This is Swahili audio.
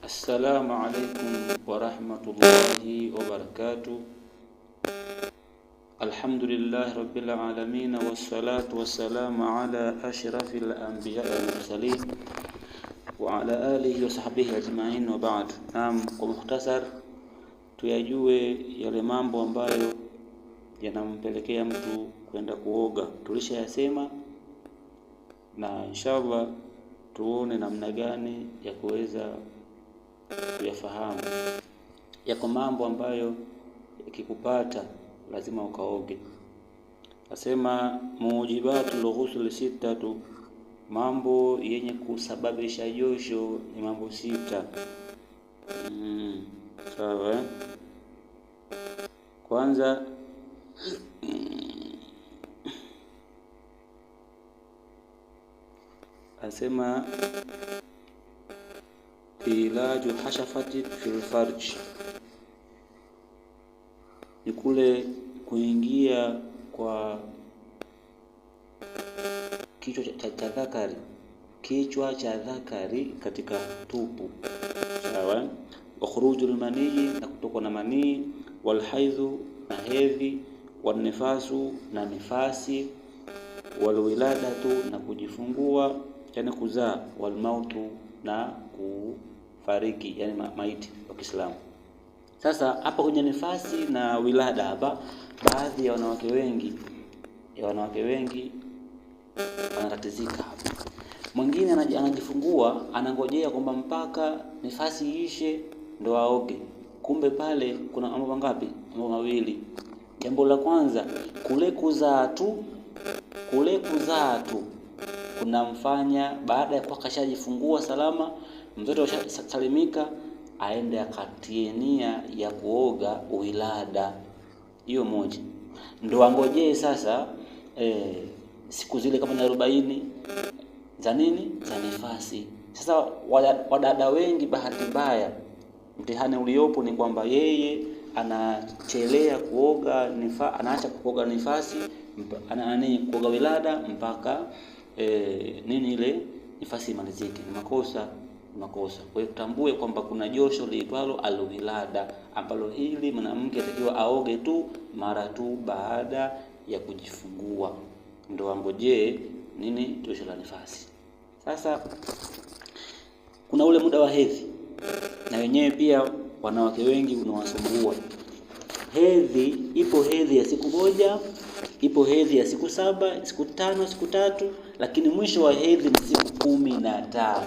Assalamu alaikum warahmatullahi wabarakatuh. Alhamdulillahi rabbil alamin, wassalatu wassalamu ala ashrafil anbiya wal mursalin wa ala alihi wa sahbihi ajma'in, wa ba'd. Kwa mukhtasar, tuyajue yale mambo ambayo yanampelekea mtu kwenda kuoga. Tulishayasema na inshallah tuone namna gani ya kuweza kuyafahamu. Yako mambo ambayo yakikupata lazima ukaoge. Nasema mujibatul ghusl sitatu, mambo yenye kusababisha josho ni mambo sita. Sawa. Kwanza asema ilaju hashafati fil farj, ni kule kuingia kwa kichwa cha dhakari katika tupu. Sawa. Wa khurujul manii, na kutoka na manii, wal haidhu, na hedhi, wan nifasu, na nifasi, wal wiladatu, na kujifungua yani kuzaa, wal mautu, na kufariki yani maiti wa Kiislamu. Sasa hapa kwenye nifasi na wilada, hapa baadhi ya wanawake wengi wanatatizika hapa. Mwingine anajifungua anangojea kwamba mpaka nifasi iishe ndo aoge. Kumbe pale kuna mambo mangapi? Mambo mawili. Jambo la kwanza, kule kuzaa tu kunamfanya baada ya kuwa kashajifungua salama, mtoto salimika, aende akatie nia ya kuoga wilada. Hiyo moja. Ndo angojee sasa siku zile kama 40 za nini? Za nifasi. Sasa wadada wengi, bahati mbaya, mtihani uliopo ni kwamba yeye anachelea kuoga anaacha kuoga nifasi, kuoga wilada mpaka ile nifasi imalizike. Ni makosa. Kwa hiyo tutambue kwamba kuna josho liitwalo alwilada, ambalo hili mwanamke atakiwa aoge tu mara tu baada ya kujifungua, ndio angojee josho la nifasi. Sasa kuna ule muda wa hedhi, na wenyewe pia wanawake wengi unawasumbua. Hedhi, ipo hedhi ya siku moja, ipo hedhi ya siku 7, siku 5, siku 3, lakini mwisho wa hedhi ni siku 15.